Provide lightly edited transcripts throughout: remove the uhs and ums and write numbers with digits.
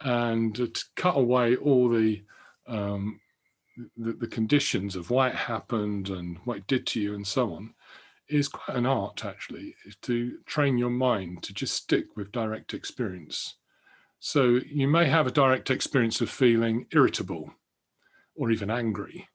and to cut away all the conditions of why it happened and what it did to you and so on, is quite an art, actually, to train your mind to just stick with direct experience. So you may have a direct experience of feeling irritable or even angry,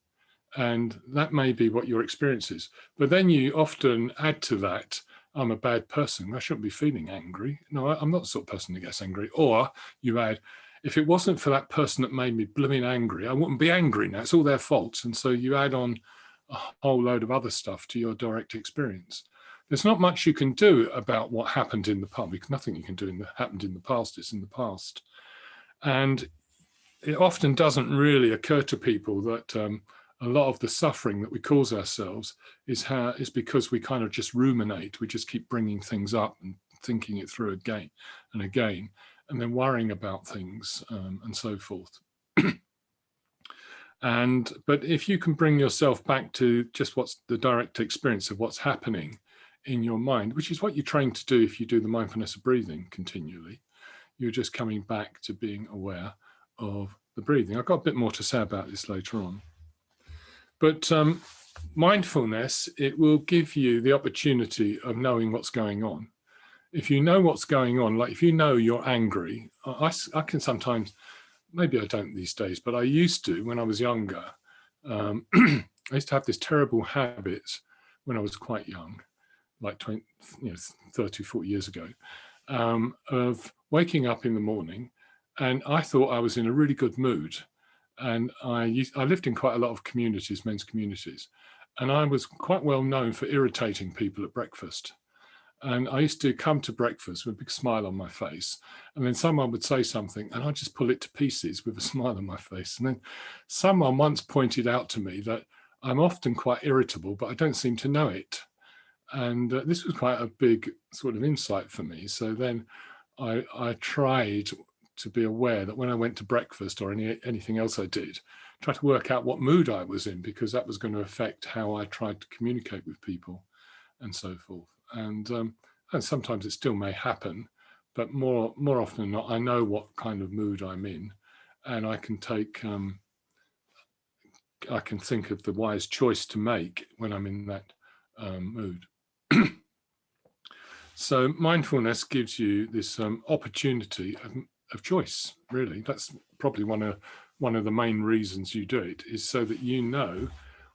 and that may be what your experience is. But then you often add to that, I'm a bad person, I shouldn't be feeling angry. No, I'm not the sort of person that gets angry. Or you add, if it wasn't for that person that made me blooming angry, I wouldn't be angry now. It's all their fault. And so you add on a whole load of other stuff to your direct experience. There's not much you can do about what happened in the past. Nothing you can do in happened in the past. It's in the past. And it often doesn't really occur to people that a lot of the suffering that we cause ourselves is because we kind of just ruminate. We just keep bringing things up and thinking it through again and again, and then worrying about things and so forth. But if you can bring yourself back to just what's the direct experience of what's happening in your mind, which is what you train to do if you do the mindfulness of breathing continually, you're just coming back to being aware of the breathing. I've got a bit more to say about this later on. But mindfulness, it will give you the opportunity of knowing what's going on. If you know what's going on, like if you know you're angry, I can sometimes, maybe I don't these days, but I used to when I was younger. I used to have this terrible habit when I was quite young, like 20, 30, 40 years ago, of waking up in the morning, and I thought I was in a really good mood. And I lived in quite a lot of communities, men's communities, and I was quite well known for irritating people at breakfast. And I used to come to breakfast with a big smile on my face, and then someone would say something and I'd just pull it to pieces with a smile on my face. And then someone once pointed out to me that I'm often quite irritable, but I don't seem to know it. And this was quite a big sort of insight for me. So then I tried to be aware that when I went to breakfast or anything else I did, try to work out what mood I was in, because that was going to affect how I tried to communicate with people and so forth. And sometimes it still may happen, but more often than not, I know what kind of mood I'm in, and I can take, I can think of the wise choice to make when I'm in that mood. So mindfulness gives you this opportunity of choice, really. That's probably one of the main reasons you do it, is so that you know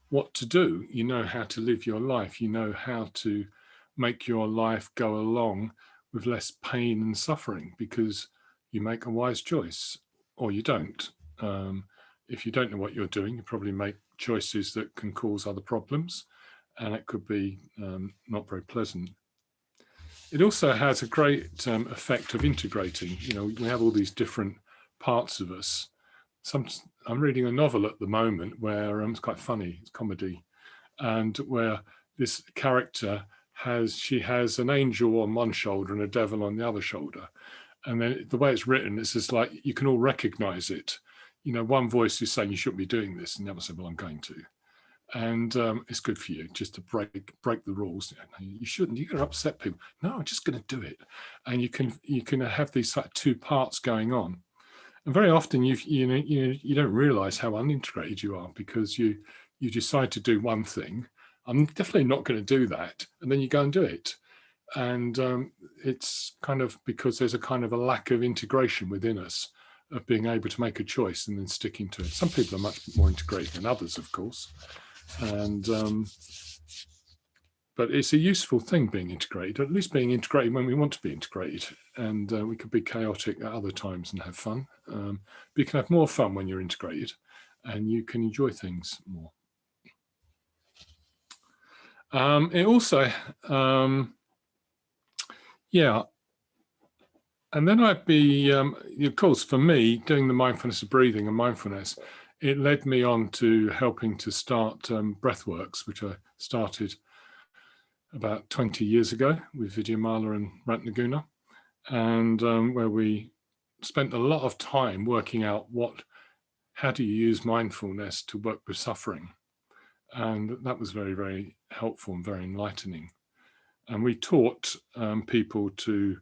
what to do. You know how to live your life. You know how to make your life go along with less pain and suffering, because you make a wise choice, or you don't. If you don't know what you're doing, you probably make choices that can cause other problems, and it could be not very pleasant. It also has a great effect of integrating. We have all these different parts of us. I'm reading a novel at the moment where it's quite funny, it's comedy, and where this character has an angel on one shoulder and a devil on the other shoulder. And then the way it's written, it's just like you can all recognize it. One voice is saying you shouldn't be doing this, and the other said, well, I'm going to. And it's good for you just to break the rules. You shouldn't. You're going to upset people. No, I'm just going to do it. And you can have these like two parts going on. And very often you don't realize how unintegrated you are, because you decide to do one thing. I'm definitely not going to do that, and then you go and do it. And it's kind of because there's a kind of a lack of integration within us of being able to make a choice and then sticking to it. Some people are much more integrated than others, of course. And but it's a useful thing, being integrated, at least being integrated when we want to be integrated. And we could be chaotic at other times and have fun. But you can have more fun when you're integrated, and you can enjoy things more. It also, yeah. And then I'd be, of course, for me, doing the mindfulness of breathing and mindfulness, it led me on to helping to start Breathworks, which I started about 20 years ago with Vidyamala and Ratnaguna, and where we spent a lot of time working out how do you use mindfulness to work with suffering. And that was very, very helpful and very enlightening. And we taught people to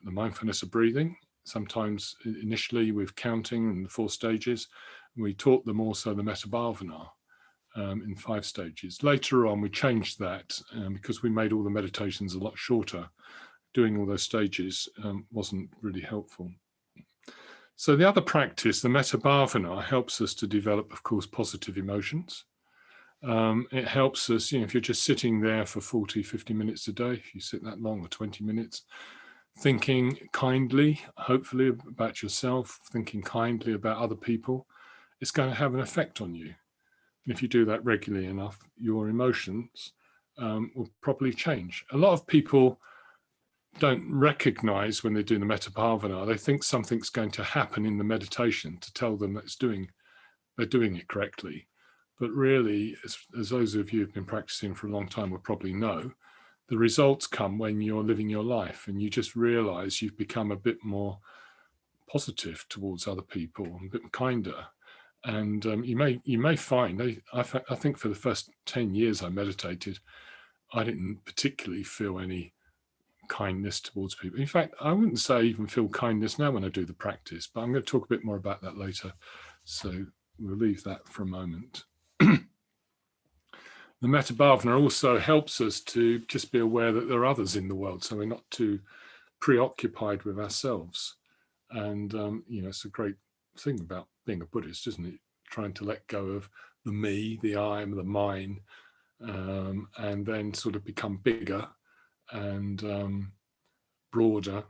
the mindfulness of breathing sometimes initially with counting and the 4 stages. We taught them also the metabhavana in 5 stages. Later on, we changed that because we made all the meditations a lot shorter. Doing all those stages wasn't really helpful. So the other practice, the metabhavana, helps us to develop, of course, positive emotions. It helps us, if you're just sitting there for 40, 50 minutes a day, if you sit that long, or 20 minutes, thinking kindly, hopefully, about yourself, thinking kindly about other people, it's going to have an effect on you. And if you do that regularly enough, your emotions will probably change. A lot of people don't recognize when they're doing the metabhavana, they think something's going to happen in the meditation to tell them that they're doing it correctly. But really, as those of you who've been practicing for a long time will probably know, the results come when you're living your life and you just realize you've become a bit more positive towards other people, a bit kinder. And you may find, I think for the first 10 years I meditated, I didn't particularly feel any kindness towards people. In fact, I wouldn't say I even feel kindness now when I do the practice, but I'm going to talk a bit more about that later. So we'll leave that for a moment. The metabhavana also helps us to just be aware that there are others in the world, so we're not too preoccupied with ourselves. And it's a great thing about being a Buddhist, isn't it? Trying to let go of the me, the I, the mine, and then sort of become bigger and broader,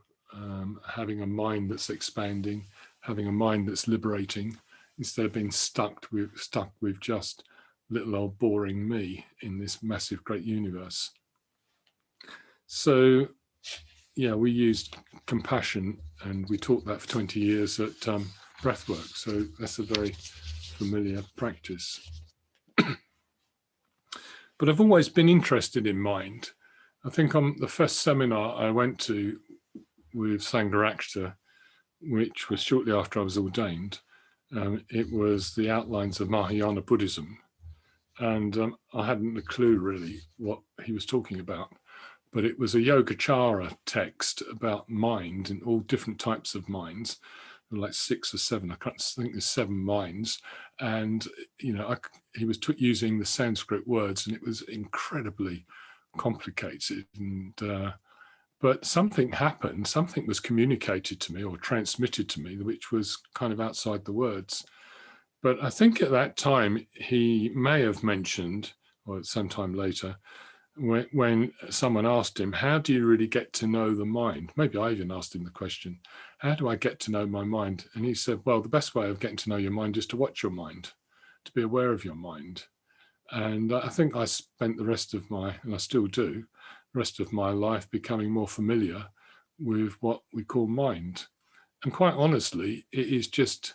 having a mind that's expanding, having a mind that's liberating, instead of being stuck with just little old boring me in this massive great universe. So yeah, we used compassion, and we taught that for 20 years at Breathworks, so that's a very familiar practice. But I've always been interested in mind. I think on the first seminar I went to with Sangharakshita, which was shortly after I was ordained, it was the outlines of Mahayana Buddhism. And I hadn't a clue really what he was talking about, but it was a Yogacara text about mind and all different types of minds, like 6 or 7, I can't think there's 7 minds. And, he was using the Sanskrit words, and it was incredibly complicated. And but something happened, something was communicated to me or transmitted to me, which was kind of outside the words. But I think at that time, he may have mentioned, or sometime later, when someone asked him, how do you really get to know the mind? Maybe I even asked him the question, how do I get to know my mind? And he said, well, the best way of getting to know your mind is to watch your mind, to be aware of your mind. And I think I spent the rest of and I still do, the rest of my life becoming more familiar with what we call mind. And quite honestly, it is just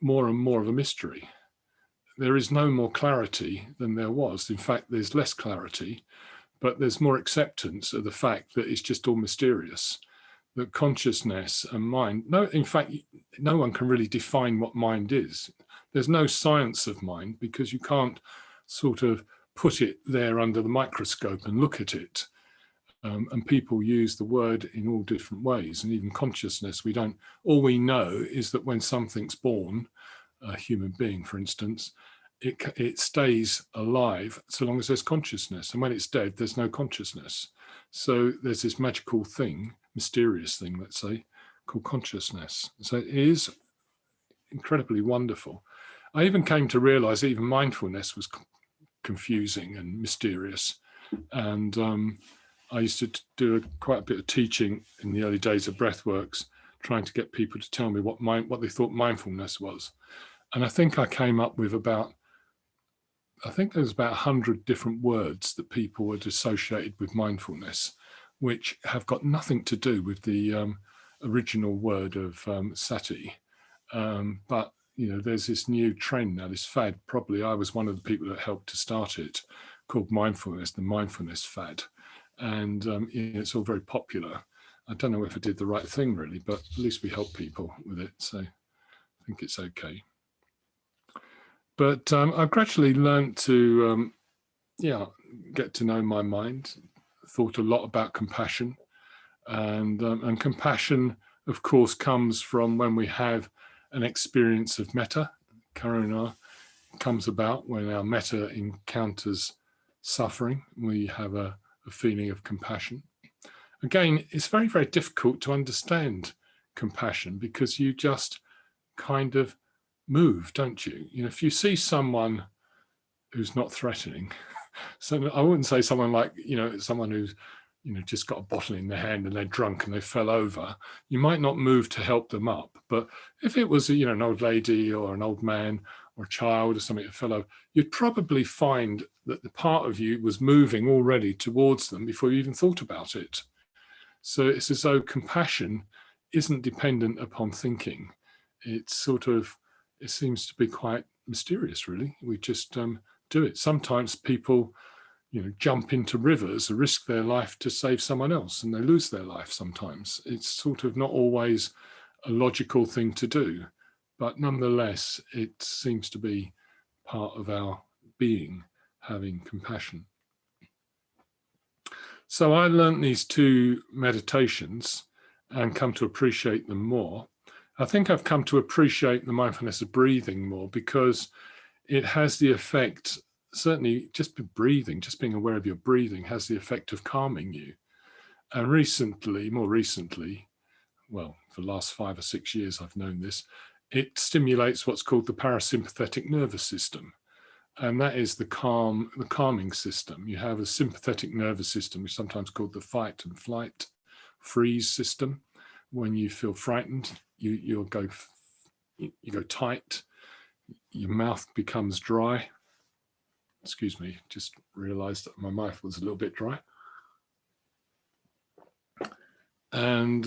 more and more of a mystery. There is no more clarity than there was. In fact, there's less clarity, but there's more acceptance of the fact that it's just all mysterious, that consciousness and mind, in fact, no one can really define what mind is. There's no science of mind because you can't sort of put it there under the microscope and look at it. And people use the word in all different ways, and even consciousness, all we know is that when something's born, a human being, for instance, it stays alive so long as there's consciousness. And when it's dead, there's no consciousness. So there's this magical thing, mysterious thing, let's say, called consciousness. So it is incredibly wonderful. I even came to realize even mindfulness was confusing and mysterious. And I used to do quite a bit of teaching in the early days of Breathworks, trying to get people to tell me what they thought mindfulness was. And I think I came up with there was about 100 different words that people would associated with mindfulness, which have got nothing to do with the original word of sati. But there's this new trend now, this fad. Probably I was one of the people that helped to start it, called mindfulness, the mindfulness fad. And it's all very popular. I don't know if I did the right thing really, but at least we help people with it. So I think it's okay. But I've gradually learned to, get to know my mind, thought a lot about compassion. And compassion of course, comes from when we have an experience of metta. Karuna comes about when our metta encounters suffering. We have a feeling of compassion. Again, it's very, very difficult to understand compassion because you just kind of move, don't you? You know, if you see someone who's not threatening, so I wouldn't say someone like, you know, someone who's, you know, just got a bottle in their hand and they're drunk and they fell over, you might not move to help them up. But if it was, you know, an old lady or an old man or a child or something that fell over, you'd probably find that the part of you was moving already towards them before you even thought about it. So it's as though compassion isn't dependent upon thinking. It's sort of, it seems to be quite mysterious, really. We just do it. Sometimes people, you know, jump into rivers, risk their life to save someone else, and they lose their life sometimes. It's sort of not always a logical thing to do, but nonetheless, it seems to be part of our being, having compassion. So I learned these two meditations and come to appreciate them more. I think I've come to appreciate the mindfulness of breathing more because it has the effect, certainly just breathing, just being aware of your breathing has the effect of calming you. And recently, more recently, well, for the last 5 or 6 years, I've known this, it stimulates what's called the parasympathetic nervous system. And that is the calming system. You have a sympathetic nervous system, which is sometimes called the fight and flight freeze system. When you feel frightened, you go tight, your mouth becomes dry. Excuse me, just realized that my mouth was a little bit dry. And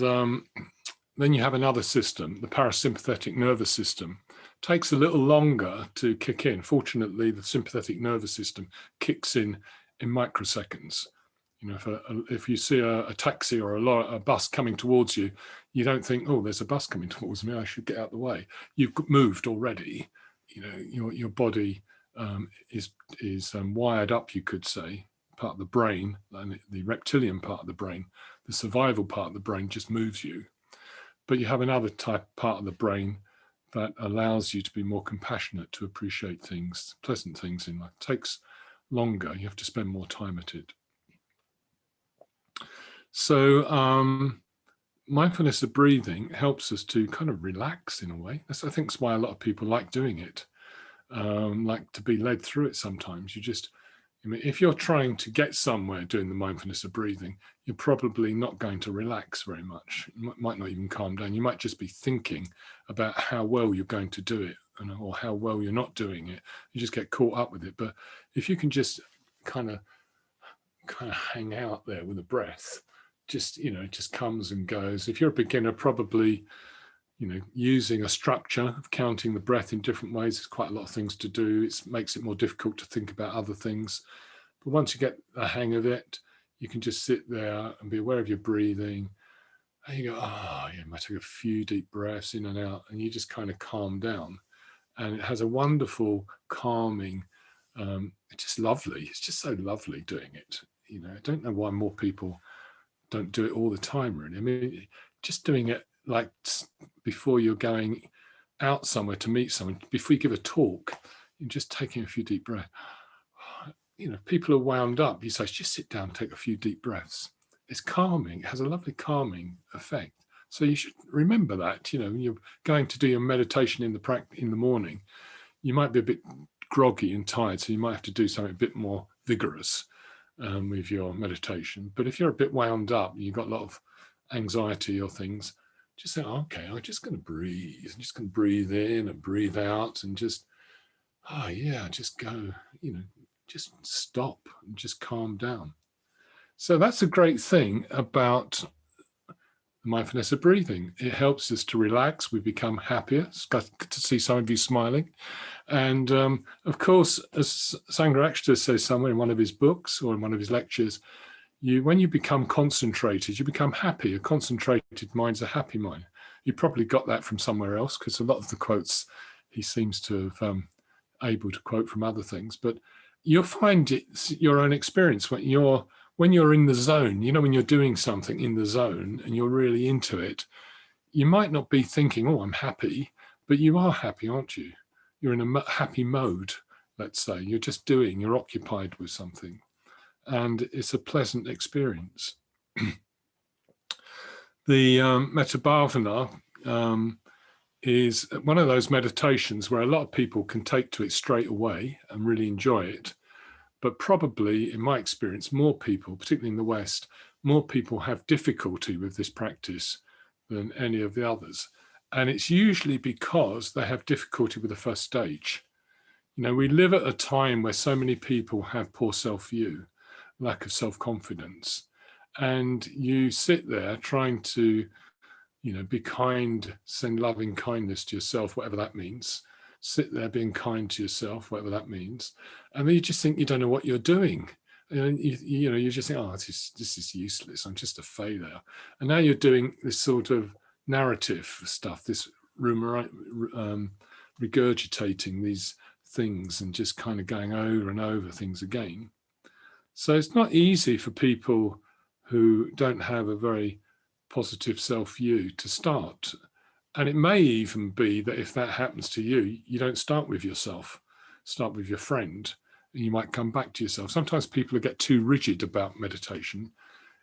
then you have another system, the parasympathetic nervous system. Takes a little longer to kick in. Fortunately, the sympathetic nervous system kicks in microseconds. You know, if you see a taxi or a bus coming towards you, you don't think, oh, there's a bus coming towards me, I should get out of the way. You've moved already. You know, your body is wired up, you could say. Part of the brain, the reptilian part of the brain, the survival part of the brain just moves you. But you have another part of the brain that allows you to be more compassionate, to appreciate things, pleasant things in life. It takes longer. You have to spend more time at it. So mindfulness of breathing helps us to kind of relax in a way. I think that's why a lot of people like doing it, like to be led through it sometimes. I mean, if you're trying to get somewhere doing the mindfulness of breathing, you're probably not going to relax very much. You might not even calm down. You might just be thinking about how well you're going to do it, or how well you're not doing it. You just get caught up with it. But if you can just kind of hang out there with the breath, just comes and goes. If you're a beginner, probably, using a structure of counting the breath in different ways, there's quite a lot of things to do. It makes it more difficult to think about other things. But once you get a hang of it, you can just sit there and be aware of your breathing. And you go, you might take a few deep breaths in and out, and you just kind of calm down. And it has a wonderful calming, it's just lovely. It's just so lovely doing it. I don't know why more people don't do it all the time, really. I mean, just doing it like before you're going out somewhere to meet someone, before you give a talk, you're just taking a few deep breaths. People are wound up. You say, just sit down, take a few deep breaths. It's calming. It has a lovely calming effect. So you should remember that, when you're going to do your meditation in the morning, you might be a bit groggy and tired, so you might have to do something a bit more vigorous with your meditation. But if you're a bit wound up, you've got a lot of anxiety or things, just say, okay, I'm just going to breathe. I'm just going to breathe in and breathe out and just, just go, just stop and just calm down. So that's a great thing about mindfulness of breathing. It helps us to relax. We become happier. It's good to see some of you smiling. And of course, as Sangharakshita says somewhere in one of his books or in one of his lectures, when you become concentrated, you become happy. A concentrated mind's a happy mind. You probably got that from somewhere else, because a lot of the quotes he seems to have able to quote from other things. But you'll find it's your own experience when you're in the zone. When you're doing something in the zone and you're really into it, you might not be thinking, oh, I'm happy, but you are happy, aren't you? You're in a happy mode, let's say. You're just doing, you're occupied with something. And it's a pleasant experience. The Metta Bhavana is one of those meditations where a lot of people can take to it straight away and really enjoy it. But probably, in my experience, more people, particularly in the West, more people have difficulty with this practice than any of the others. And it's usually because they have difficulty with the first stage. You know, we live at a time where so many people have poor self-view, lack of self-confidence, and you sit there trying to, you know, be kind, send loving kindness to yourself, whatever that means. Sit there being kind to yourself, whatever that means. And then you just think you don't know what you're doing. And you know, you just think, oh, this is useless. I'm just a failure. And now you're doing this sort of narrative stuff, this regurgitating these things and just kind of going over and over things again. So it's not easy for people who don't have a very positive self-view to start. And it may even be that if that happens to you, you don't start with yourself, start with your friend, and you might come back to yourself. Sometimes people get too rigid about meditation.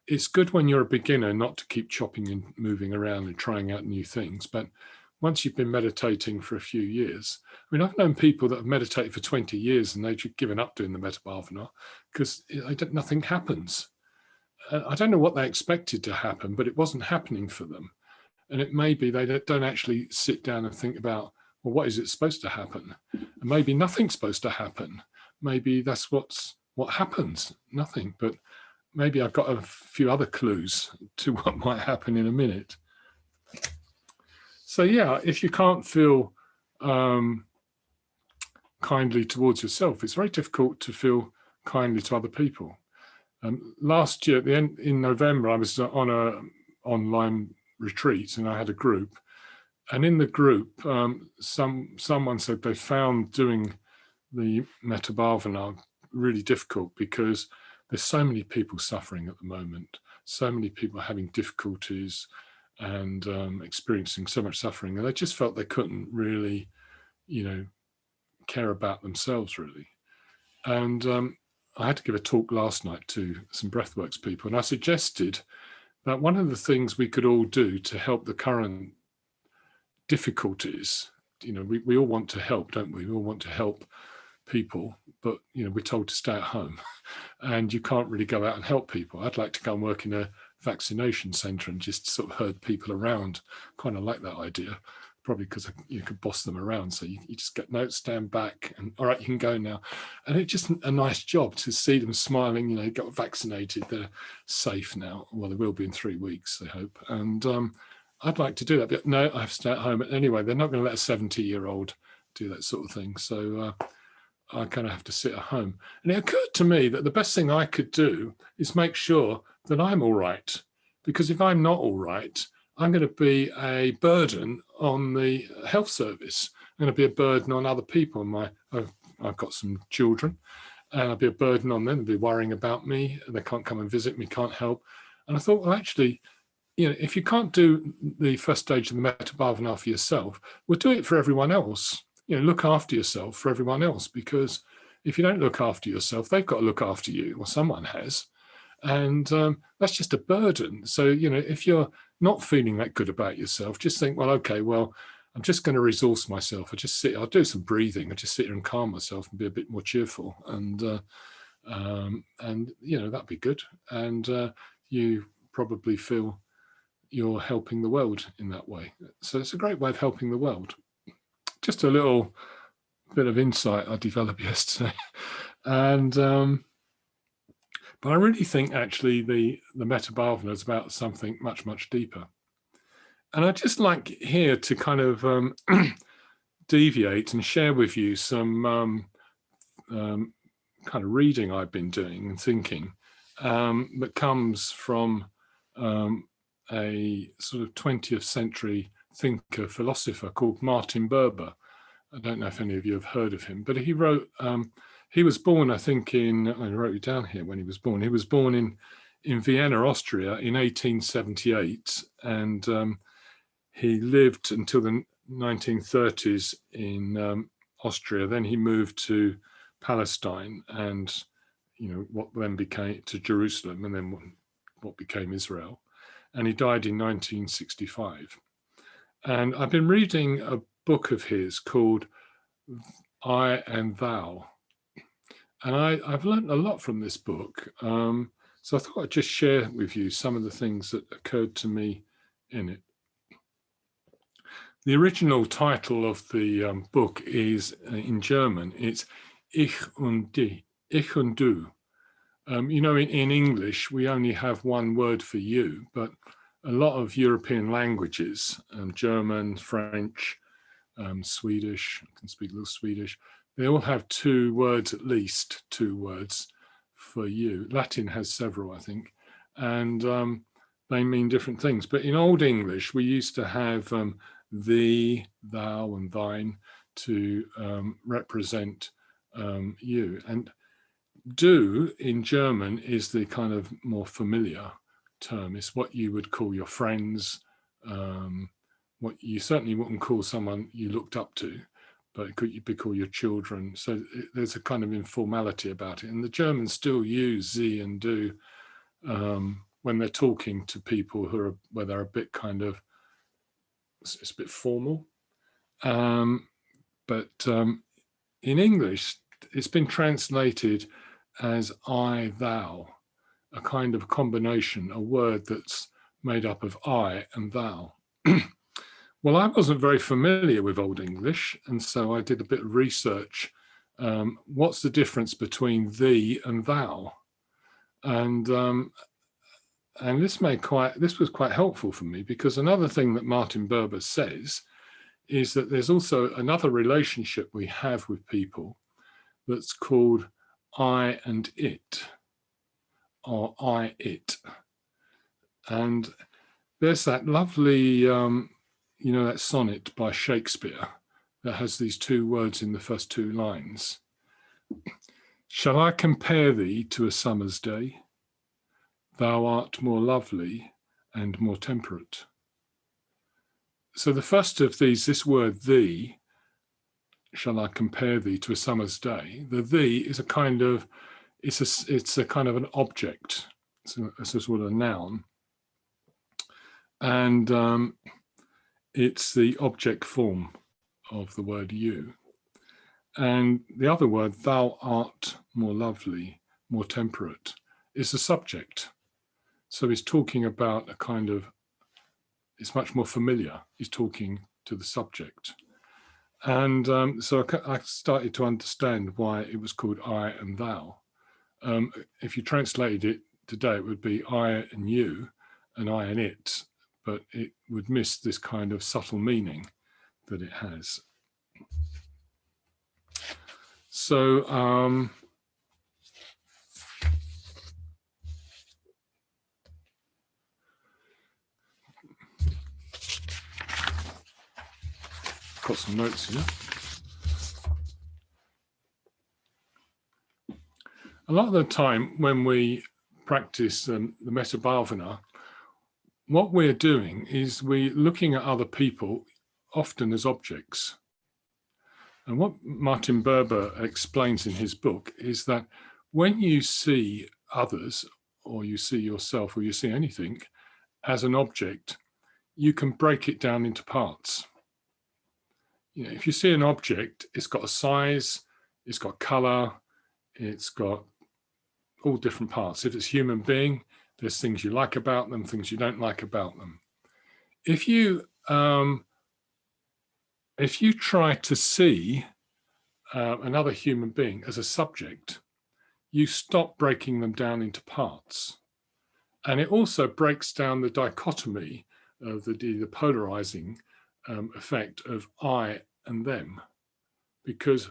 It's good when you're a beginner not to keep chopping and moving around and trying out new things. But once you've been meditating for a few years, I mean, I've known people that have meditated for 20 years and they've given up doing the Metta Bhavana because nothing happens. I don't know what they expected to happen, but it wasn't happening for them. And it may be they don't actually sit down and think about, well, what is it supposed to happen? And maybe nothing's supposed to happen. Maybe that's what happens, nothing. But maybe I've got a few other clues to what might happen in a minute. So yeah, if you can't feel kindly towards yourself, it's very difficult to feel kindly to other people. Last year, in November, I was on an online retreat and I had a group. And in the group, someone said they found doing the Metta Bhavana really difficult because there's so many people suffering at the moment, so many people having difficulties and experiencing so much suffering. And they just felt they couldn't really, you know, care about themselves really. And I had to give a talk last night to some Breathworks people, and I suggested that one of the things we could all do to help the current difficulties, you know, we all want to help, don't we? We all want to help people, but, you know, we're told to stay at home and you can't really go out and help people. I'd like to go and work in a vaccination centre and just sort of herd people around. Kind of like that idea. Probably because you could boss them around. So you just get, no, stand back and all right, you can go now. And it's just a nice job to see them smiling, you know, got vaccinated, they're safe now. Well, they will be in 3 weeks, I hope. And I'd like to do that, but no, I have to stay at home. Anyway, they're not going to let a 70-year-old do that sort of thing. So I kind of have to sit at home. And it occurred to me that the best thing I could do is make sure that I'm all right. Because if I'm not all right, I'm going to be a burden on the health service. I'm going to be a burden on other people. I've got some children, and I'll be a burden on them. They'll be worrying about me. They can't come and visit me, can't help. And I thought, well, actually, you know, if you can't do the first stage of the Metta Bhavana for yourself, well, do it for everyone else. You know, look after yourself for everyone else, because if you don't look after yourself, they've got to look after you, or someone has. And that's just a burden. So, you know, if you're not feeling that good about yourself, just think, well, okay, well, I'm just going to resource myself. I'll do some breathing. I just sit here and calm myself and be a bit more cheerful. And you know, that'd be good. And you probably feel you're helping the world in that way. So it's a great way of helping the world. Just a little bit of insight I developed yesterday. And but I really think actually the Metta Bhavana is about something much, much deeper. And I'd just like here to kind of deviate and share with you some kind of reading I've been doing and thinking that comes from a sort of 20th century thinker, philosopher called Martin Buber. I don't know if any of you have heard of him, but he wrote, he was born, I think I wrote it down here when he was born. He was born in Vienna, Austria in 1878. And he lived until the 1930s in Austria. Then he moved to Palestine and, what then became to Jerusalem, and then what became Israel. And he died in 1965. And I've been reading a book of his called I and Thou. And I've learned a lot from this book. So I thought I'd just share with you some of the things that occurred to me in it. The original title of the book is in German. It's Ich und Die, Ich und Du. In English, we only have one word for you, but a lot of European languages, German, French, Swedish, I can speak a little Swedish, they all have two words, at least two words for you. Latin has several, I think, and they mean different things. But in Old English, we used to have thee, thou, and thine to represent you. And du in German is the kind of more familiar term. It's what you would call your friends, what you certainly wouldn't call someone you looked up to, but it could be called your children. So there's a kind of informality about it. And the Germans still use sie and du when they're talking to people where they're a bit kind of, it's a bit formal. But in English, it's been translated as I, thou, a kind of combination, a word that's made up of I and thou. Well, I wasn't very familiar with Old English, and so I did a bit of research. What's the difference between thee and thou? And this was quite helpful for me, because another thing that Martin Buber says is that there's also another relationship we have with people that's called I and it, or I it. And there's that lovely that sonnet by Shakespeare that has these two words in the first two lines. Shall I compare thee to a summer's day? Thou art more lovely and more temperate. So the first of these, this word thee, shall I compare thee to a summer's day? The thee is a kind of, it's a kind of an object. It's a sort of noun. And it's the object form of the word you. And the other word, thou art more lovely, more temperate, is the subject. So he's talking about a kind of, it's much more familiar. He's talking to the subject. And so I started to understand why it was called I and thou. If you translated it today, it would be I and you, and I and it, but it would miss this kind of subtle meaning that it has. So got some notes here. A lot of the time when we practice the metta bhavana, what we're doing is we're looking at other people often as objects. And what Martin Buber explains in his book is that when you see others, or you see yourself, or you see anything as an object, you can break it down into parts. If you see an object, it's got a size, it's got color, it's got all different parts. If it's a human being, there's things you like about them, things you don't like about them. If you try to see another human being as a subject, you stop breaking them down into parts. And it also breaks down the dichotomy of the polarizing effect of I and them, because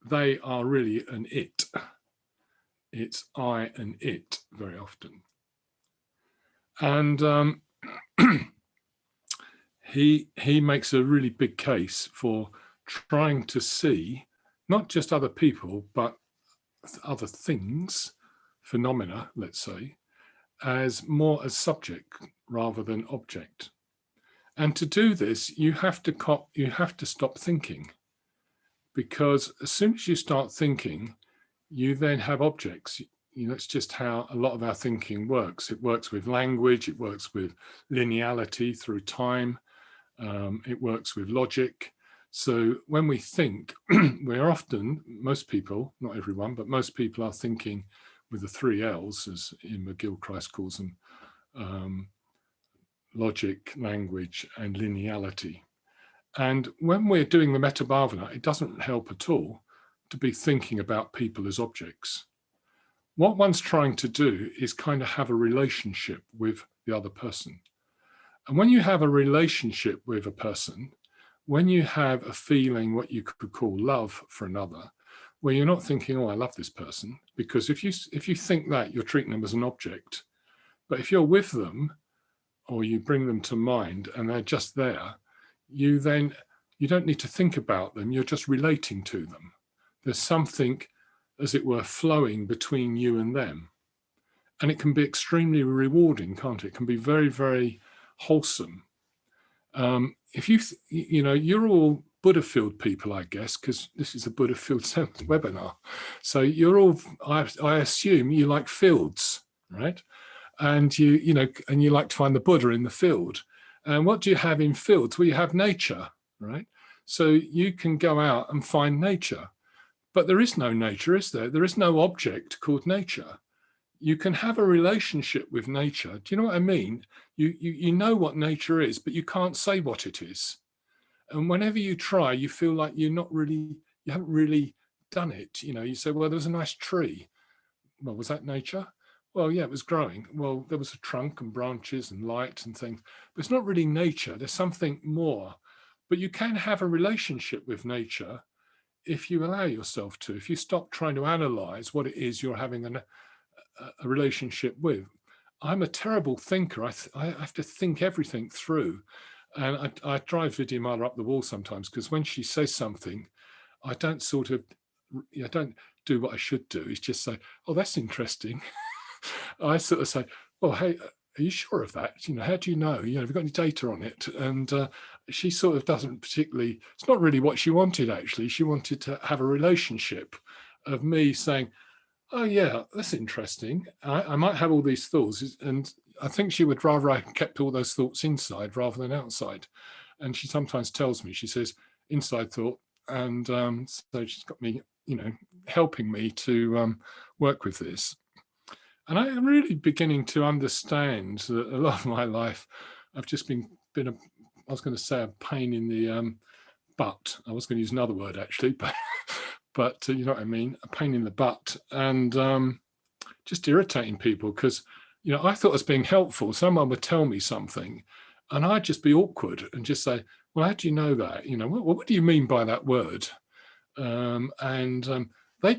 they are really an it. It's I and it very often. And he makes a really big case for trying to see not just other people, but other things, phenomena, let's say, as more as subject rather than object. And to do this, you have to stop thinking, because as soon as you start thinking, you then have objects. It's just how a lot of our thinking works. It works with language, it works with lineality through time, it works with logic. So when we think, we're often, most people, not everyone, but most people are thinking with the 3 L's, as Ian McGilchrist calls them, logic, language, and lineality. And when we're doing the metta bhavana, it doesn't help at all to be thinking about people as objects. What one's trying to do is kind of have a relationship with the other person. And when you have a relationship with a person, when you have a feeling, what you could call love for another, where you're not thinking, oh, I love this person, because if you think that, you're treating them as an object. But if you're with them, or you bring them to mind and they're just there, you don't need to think about them, you're just relating to them. There's something, as it were, flowing between you and them. And it can be extremely rewarding, can't it? It can be very, very wholesome. If you're all Buddha-filled people, I guess, because this is a Buddha-filled webinar. So you're all, I assume you like fields, right? And you like to find the Buddha in the field. And what do you have in fields? Well, you have nature, right? So you can go out and find nature. But there is no nature, is there? There is no object called nature. You can have a relationship with nature. Do you know what I mean? You know what nature is, but you can't say what it is. And whenever you try, you feel like you haven't really done it. You say, well, there's a nice tree. Well, was that nature? Well, yeah, it was growing. Well, there was a trunk and branches and light and things, but it's not really nature. There's something more. But you can have a relationship with nature if you allow yourself to, if you stop trying to analyze what it is you're having a relationship with. I'm a terrible thinker. I have to think everything through. And I drive Vidyamala up the wall sometimes, because when she says something, I don't do what I should do. Is just say, oh, that's interesting. I sort of say, well, hey, are you sure of that? How do you know? Have you got any data on it? And she sort of doesn't particularly, it's not really what she wanted, actually. She wanted to have a relationship of me saying, oh, yeah, that's interesting. I might have all these thoughts. And I think she would rather I kept all those thoughts inside rather than outside. And she sometimes tells me, she says, inside thought. And so she's got me, helping me to work with this. And I'm really beginning to understand that a lot of my life, I've just been I was going to say a pain in the butt. I was going to use another word, actually, but you know what I mean? A pain in the butt, and just irritating people, because, I thought I was being helpful. Someone would tell me something and I'd just be awkward and just say, well, how do you know that? What do you mean by that word? They,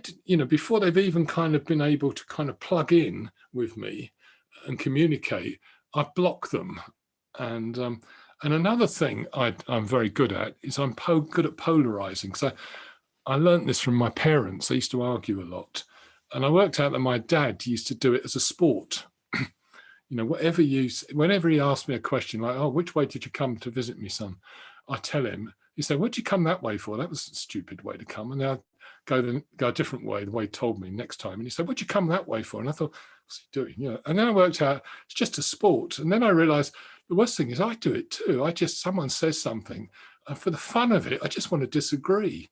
before they've even kind of been able to kind of plug in with me and communicate, I block them. And another thing I'm very good at is I'm good at polarizing. So I learned this from my parents. They used to argue a lot. And I worked out that my dad used to do it as a sport. Whenever he asked me a question like, oh, which way did you come to visit me, son? I tell him, he said, what did you come that way for? That was a stupid way to come. And now go a different way, the way he told me next time. And he said, what'd you come that way for? And I thought, what's he doing? And then I worked out it's just a sport. And then I realized the worst thing is I do it too. Someone says something, and for the fun of it, I just want to disagree.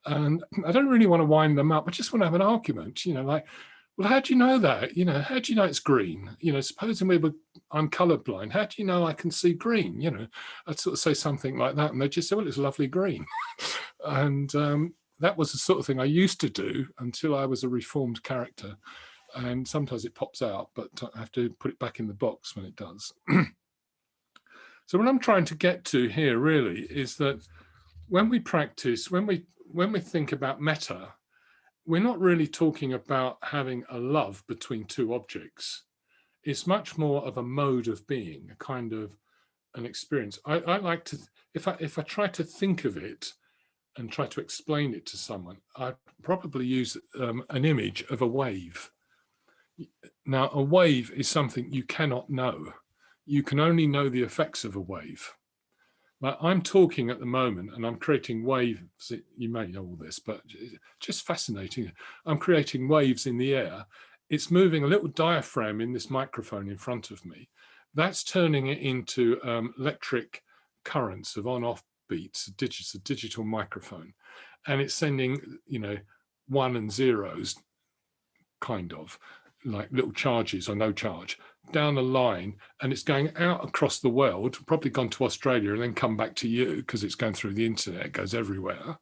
And I don't really want to wind them up. I just want to have an argument, like, well, how do you know that? How do you know it's green? Supposing I'm colorblind, how do you know I can see green? I'd sort of say something like that, and they just say, well, it's lovely green. And that was the sort of thing I used to do until I was a reformed character. And sometimes it pops out, but I have to put it back in the box when it does. So what I'm trying to get to here really is that when we practice, when we think about metta, we're not really talking about having a love between two objects. It's much more of a mode of being, a kind of an experience. I like to, if I try to think of it and try to explain it to someone, I'd probably use an image of a wave. Now, a wave is something you cannot know. You can only know the effects of a wave. Like I'm talking at the moment and I'm creating waves. You may know all this, but just fascinating. I'm creating waves in the air. It's moving a little diaphragm in this microphone in front of me. That's turning it into electric currents of on-off beats, a digital microphone. And it's sending, you know, 1 and 0s, kind of, like little charges or no charge, down a line, and it's going out across the world, probably gone to Australia and then come back to you because it's going through the internet, it goes everywhere.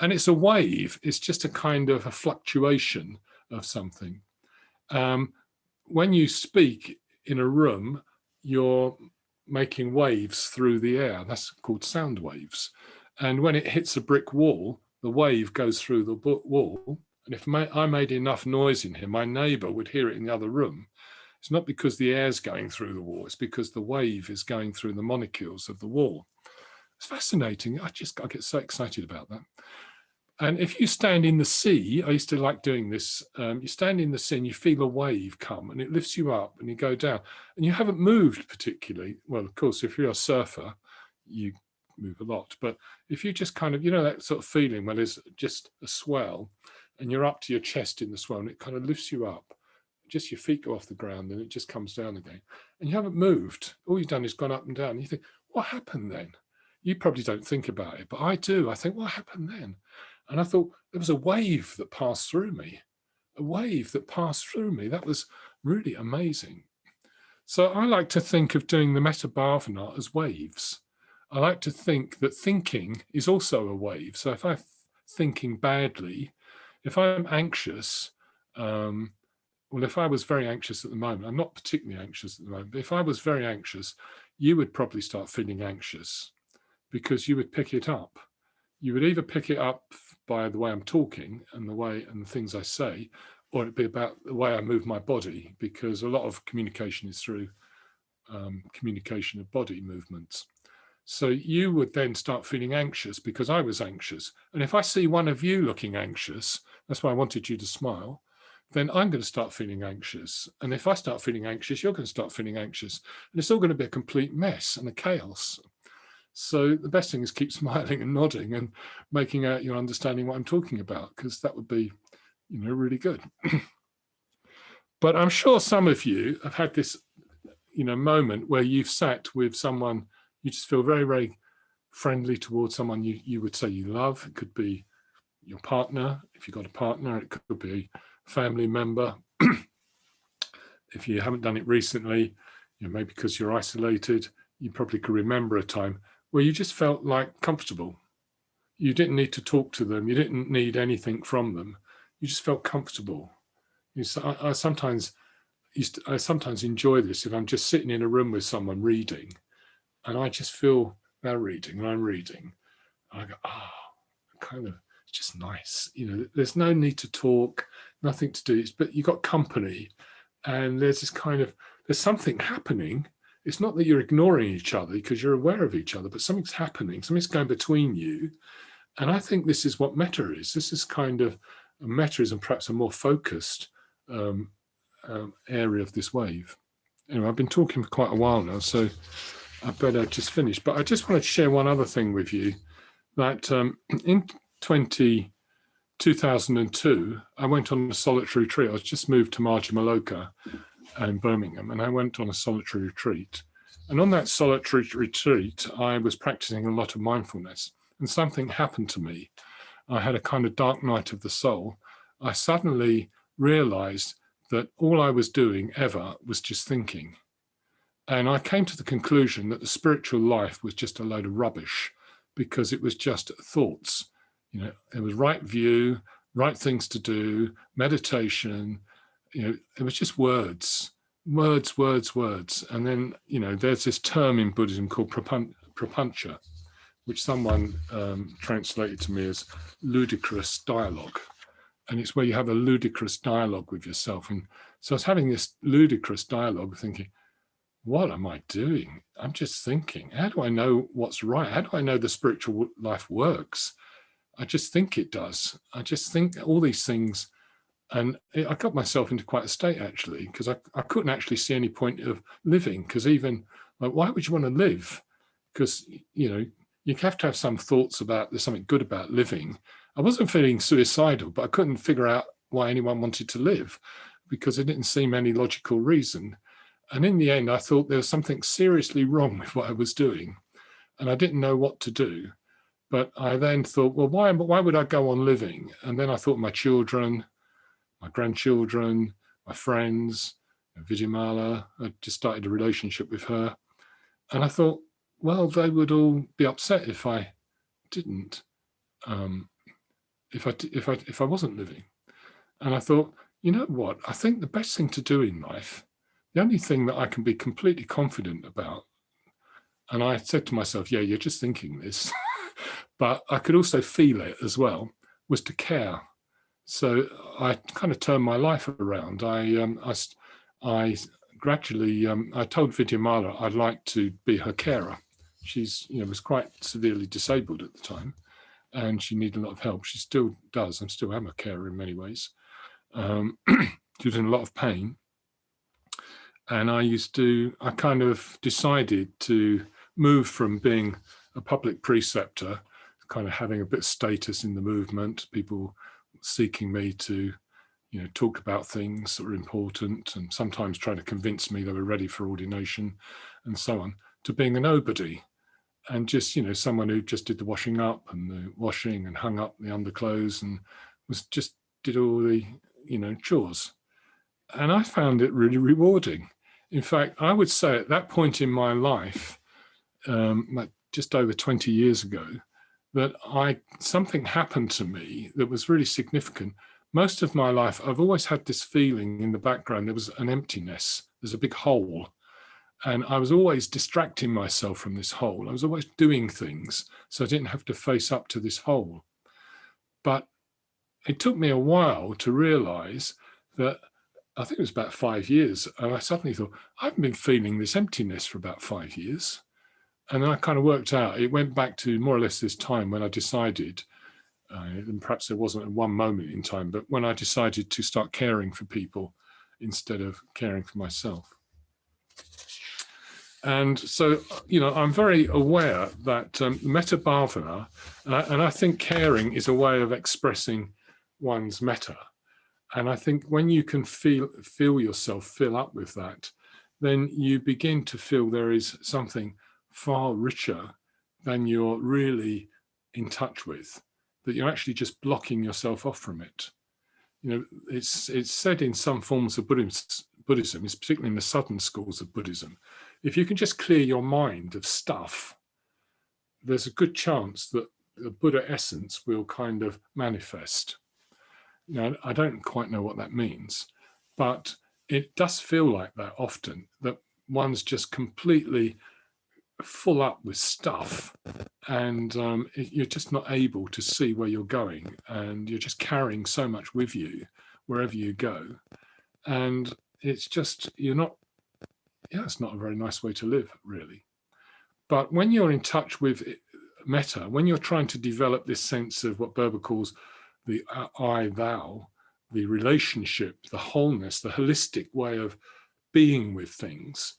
And it's a wave, it's just a kind of a fluctuation of something. When you speak in a room, you're making waves through the air. That's called sound waves. And when it hits a brick wall, the wave goes through the wall. And if I made enough noise in here, my neighbor would hear it in the other room. It's not because the air's going through the wall, it's because the wave is going through the molecules of the wall. It's fascinating. I get so excited about that. And if you stand in the sea, I used to like doing this, you stand in the sea and you feel a wave come and it lifts you up and you go down and you haven't moved particularly. Well, of course, if you're a surfer, you move a lot. But if you just kind of, you know, that sort of feeling where there's just a swell and you're up to your chest in the swell and it kind of lifts you up, just your feet go off the ground and it just comes down again. And you haven't moved. All you've done is gone up and down. And you think, what happened then? You probably don't think about it, but I do. I think, what happened then? And I thought, there was a wave that passed through me, a wave that passed through me. That was really amazing. So I like to think of doing the metta bhavana as waves. I like to think that thinking is also a wave. So if I'm thinking badly, if I'm anxious, well, if I was very anxious at the moment, I'm not particularly anxious at the moment, but if I was very anxious, you would probably start feeling anxious because you would pick it up. You would either pick it up by the way I'm talking and the things I say, or it'd be about the way I move my body, because a lot of communication is through communication of body movements. So you would then start feeling anxious because I was anxious. And if I see one of you looking anxious, that's why I wanted you to smile, then I'm going to start feeling anxious. And if I start feeling anxious, you're going to start feeling anxious. And it's all going to be a complete mess and a chaos. So the best thing is keep smiling and nodding and making out you're understanding what I'm talking about, because that would be, you know, really good. But I'm sure some of you have had this, you know, moment where you've sat with someone, you just feel very, very friendly towards someone you would say you love. It could be your partner, if you've got a partner. It could be a family member. If you haven't done it recently, you know, maybe because you're isolated, you probably could remember a time where you just felt like comfortable. You didn't need to talk to them. You didn't need anything from them. You just felt comfortable. I sometimes enjoy this if I'm just sitting in a room with someone reading, and I just feel they're reading and I'm reading. I go, kind of, it's just nice. You know, there's no need to talk, nothing to do, but you got company, and there's this kind of, there's something happening. It's not that you're ignoring each other because you're aware of each other, but something's happening, something's going between you. And I think this is what metta is. This is kind of, metta is perhaps a more focused area of this wave. Anyway, I've been talking for quite a while now, so I better just finish. But I just wanted to share one other thing with you, that in 2002, I went on a solitary retreat. I was just moved to Padmaloka in Birmingham, and I went on a solitary retreat. And on that solitary retreat, I was practicing a lot of mindfulness, and something happened to me. I had a kind of dark night of the soul. I suddenly realized that all I was doing ever was just thinking. And I came to the conclusion that the spiritual life was just a load of rubbish, because it was just thoughts. You know, it was right view, right things to do, meditation. You know, it was just words. And then, you know, there's this term in Buddhism called prapancha, which someone translated to me as ludicrous dialogue. And it's where you have a ludicrous dialogue with yourself. And so I was having this ludicrous dialogue thinking, what am I doing? I'm just thinking, how do I know what's right? How do I know the spiritual life works? I just think it does. I just think all these things. And I got myself into quite a state, actually, because I couldn't actually see any point of living. Because even, like, why would you want to live? because, you know, you have to have some thoughts about there's something good about living. I wasn't feeling suicidal, but I couldn't figure out why anyone wanted to live, because it didn't seem any logical reason. And in the end, I thought there was something seriously wrong with what I was doing, and I didn't know what to do. But I then thought, well, why would I go on living? And then I thought my children, my grandchildren, my friends, Vidyamala. I just started a relationship with her. And I thought, well, they would all be upset if I didn't, if I wasn't living. And I thought, you know what? I think the best thing to do in life, the only thing that I can be completely confident about, and I said to myself, yeah, you're just thinking this, but I could also feel it as well, was to care. So I kind of turned my life around. I gradually, I told Vidyamala I'd like to be her carer. She's, you know, was quite severely disabled at the time, and she needed a lot of help. She still does. I still am a carer in many ways. She was in a lot of pain. And I kind of decided to move from being a public preceptor, kind of having a bit of status in the movement, people seeking me to, you know, talk about things that were important and sometimes trying to convince me they were ready for ordination and so on, to being a nobody and just, you know, someone who just did the washing up and the washing and hung up the underclothes and did all the, you know, chores. And I found it really rewarding. In fact, I would say at that point in my life, like just over 20 years ago, that something happened to me that was really significant. Most of my life, I've always had this feeling in the background, there was an emptiness, there's a big hole. And I was always distracting myself from this hole. I was always doing things so I didn't have to face up to this hole. But it took me a while to realize that, I think it was about 5 years, and I suddenly thought, I haven't been feeling this emptiness for about 5 years. And then I kind of worked out, it went back to more or less this time when I decided, and perhaps there wasn't one moment in time, but when I decided to start caring for people instead of caring for myself. And so, you know, I'm very aware that metta bhavana, and I think caring is a way of expressing one's metta. And I think when you can feel yourself fill up with that, then you begin to feel there is something far richer than you're really in touch with, that you're actually just blocking yourself off from it. You know, it's said in some forms of Buddhism, it's particularly in the southern schools of Buddhism, if you can just clear your mind of stuff, there's a good chance that the Buddha essence will kind of manifest. Now, I don't quite know what that means, but it does feel like that often, that one's just completely full up with stuff and you're just not able to see where you're going, and you're just carrying so much with you wherever you go. And it's just, it's not a very nice way to live, really. But when you're in touch with metta, when you're trying to develop this sense of what Berber calls the I, thou, the relationship, the wholeness, the holistic way of being with things,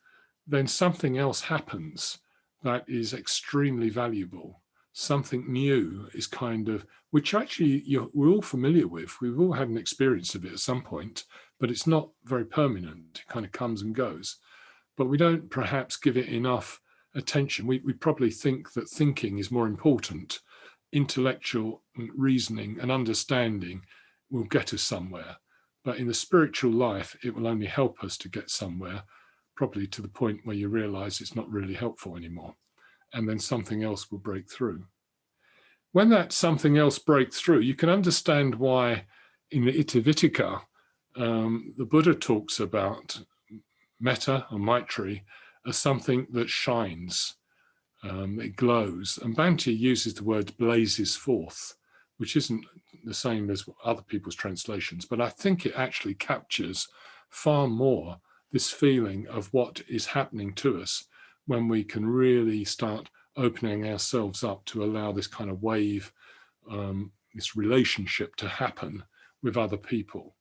then something else happens that is extremely valuable. Something new is kind of, which actually we're all familiar with. We've all had an experience of it at some point, but it's not very permanent. It kind of comes and goes. But we don't perhaps give it enough attention. We probably think that thinking is more important. Intellectual reasoning and understanding will get us somewhere. But in the spiritual life, it will only help us to get somewhere, probably to the point where you realize it's not really helpful anymore. And then something else will break through. When that something else breaks through, you can understand why in the Itivuttaka, the Buddha talks about metta or maitri as something that shines, it glows. And Bhante uses the word blazes forth, which isn't the same as other people's translations, but I think it actually captures far more this feeling of what is happening to us when we can really start opening ourselves up to allow this kind of wave, this relationship to happen with other people.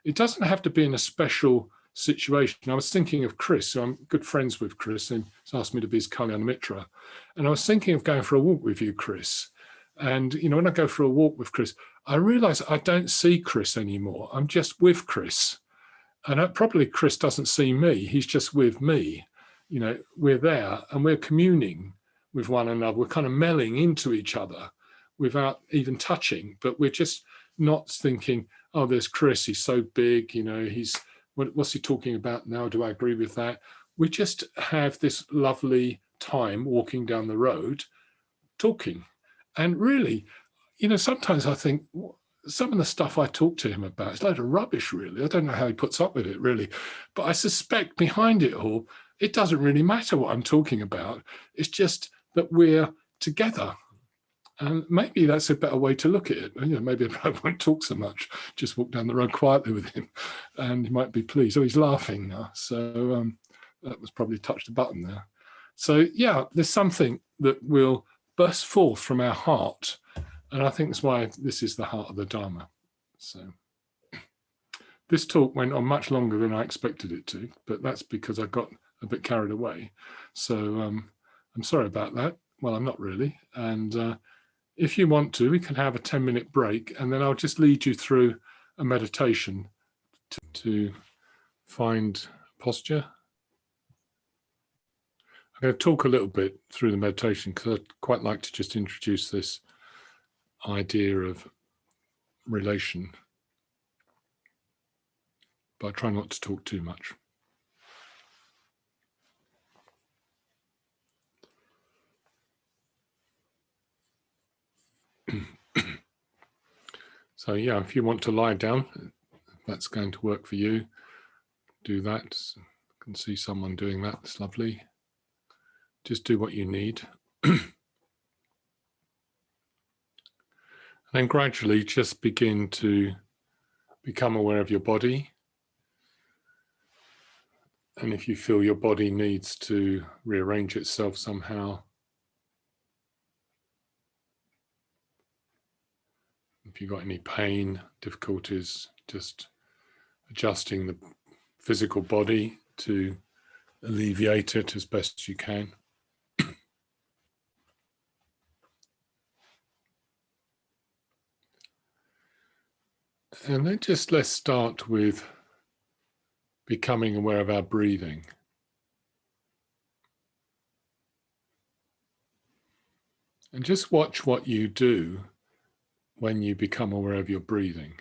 It doesn't have to be in a special situation. I was thinking of Chris, so I'm good friends with Chris, and he's asked me to be his Kalyana Mitra. And I was thinking of going for a walk with you, Chris. And, you know, when I go for a walk with Chris, I realize I don't see Chris anymore. I'm just with Chris. And probably Chris doesn't see me. He's just with me. You know, we're there and we're communing with one another. We're kind of melding into each other without even touching, but we're just not thinking, oh, there's Chris, he's so big, you know, what's he talking about now? Do I agree with that? We just have this lovely time walking down the road, talking. And really, you know, sometimes I think some of the stuff I talk to him about is a load of rubbish, really. I don't know how he puts up with it, really. But I suspect behind it all, it doesn't really matter what I'm talking about. It's just that we're together. And maybe that's a better way to look at it. You know, maybe I won't talk so much, just walk down the road quietly with him and he might be pleased. Oh, he's laughing now. So that was probably touched the button there. So yeah, there's something that will burst forth from our heart. And I think that's why this is the heart of the Dharma. So this talk went on much longer than I expected it to, but that's because I got a bit carried away. So I'm sorry about that. Well, I'm not really. And if you want to, we can have a 10-minute break and then I'll just lead you through a meditation to find posture. I'm going to talk a little bit through the meditation because I'd quite like to just introduce this idea of relation, but I try not to talk too much. So yeah, if you want to lie down, if that's going to work for you, do that. I can see someone doing that, it's lovely. Just do what you need. And then gradually just begin to become aware of your body. And if you feel your body needs to rearrange itself somehow, if you've got any pain, difficulties, just adjusting the physical body to alleviate it as best as you can. And then just let's start with becoming aware of our breathing. And just watch what you do when you become aware of your breathing.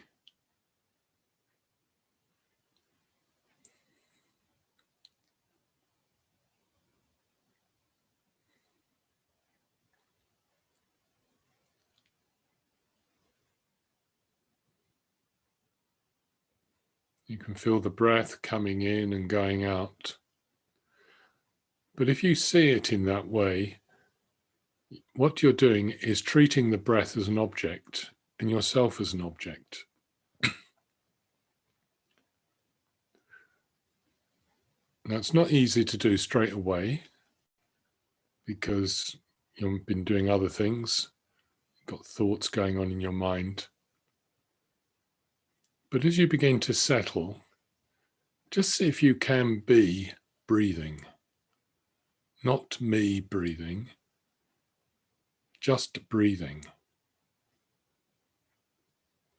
You can feel the breath coming in and going out. But if you see it in that way, what you're doing is treating the breath as an object and yourself as an object. Now, it's not easy to do straight away because you've been doing other things, you've got thoughts going on in your mind. But as you begin to settle, just see if you can be breathing. Not me breathing, just breathing.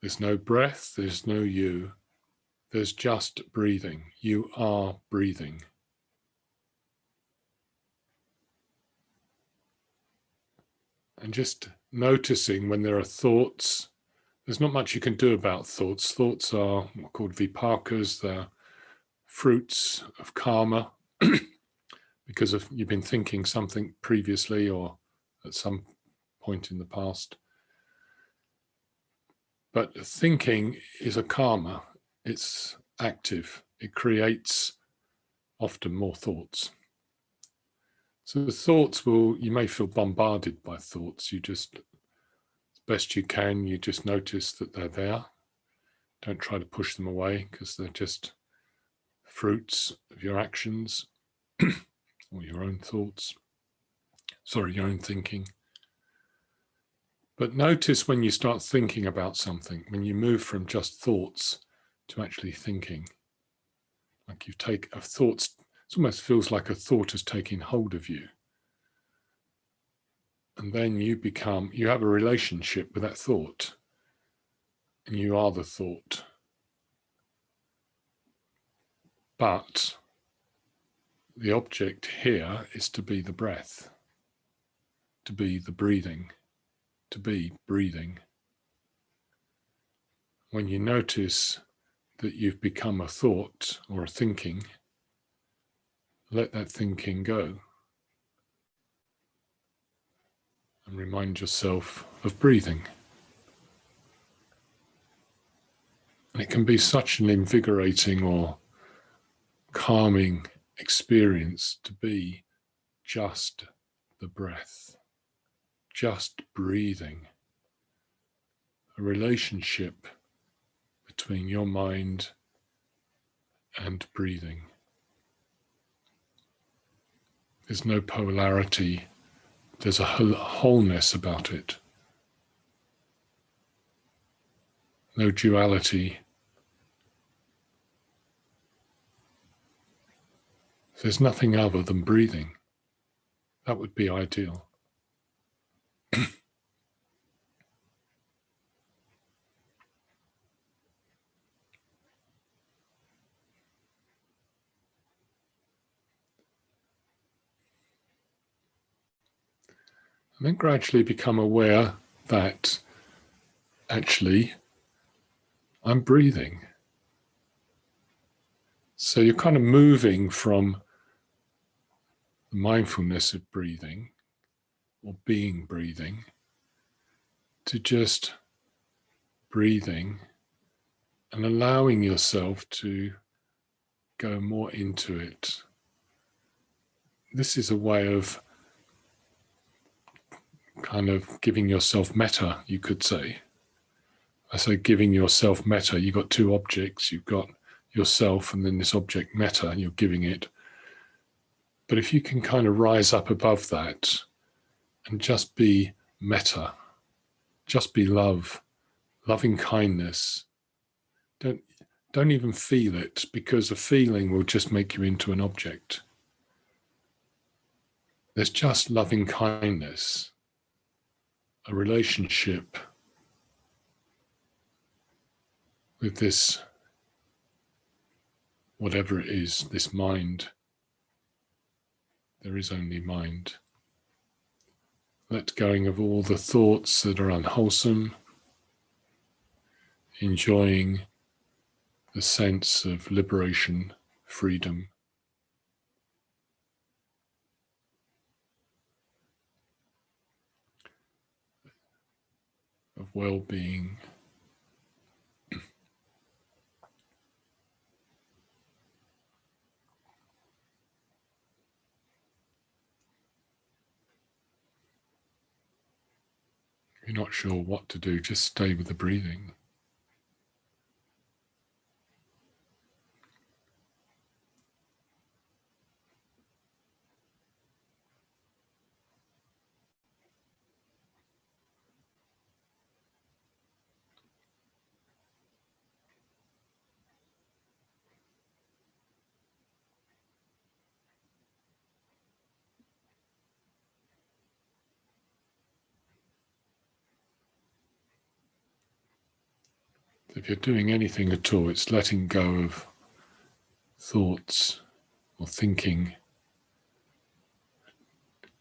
There's no breath, there's no you, there's just breathing. You are breathing. And just noticing when there are thoughts. There's not much you can do about thoughts. Thoughts are called vipakas, they're fruits of karma because of you've been thinking something previously or at some point in the past. But thinking is a karma, it's active, it creates often more thoughts. So the thoughts you may feel bombarded by thoughts, you just, as best you can, you just notice that they're there. Don't try to push them away because they're just fruits of your actions or your own thoughts, your own thinking. But notice when you start thinking about something, when you move from just thoughts to actually thinking. Like you take a thought, it almost feels like a thought is taking hold of you. And then you have a relationship with that thought, and you are the thought. But the object here is to be the breath, to be the breathing, to be breathing. When you notice that you've become a thought or a thinking, let that thinking go and remind yourself of breathing. And it can be such an invigorating or calming experience to be just the breath, just breathing, a relationship between your mind and breathing. There's no polarity, there's a wholeness about it. No duality. There's nothing other than breathing. That would be ideal. And then gradually become aware that actually I'm breathing. So you're kind of moving from the mindfulness of breathing or being breathing to just breathing and allowing yourself to go more into it. This is a way of kind of giving yourself metta, you could say. I say giving yourself metta. You've got two objects. You've got yourself and then this object metta, and you're giving it. But if you can kind of rise up above that and just be metta, just be love, loving kindness, don't even feel it, because a feeling will just make you into an object. There's just loving kindness, a relationship with this, whatever it is, this mind. There is only mind. Let going of all the thoughts that are unwholesome, enjoying the sense of liberation, freedom. Of well-being. If you're not sure what to do, just stay with the breathing. If you're doing anything at all, it's letting go of thoughts or thinking,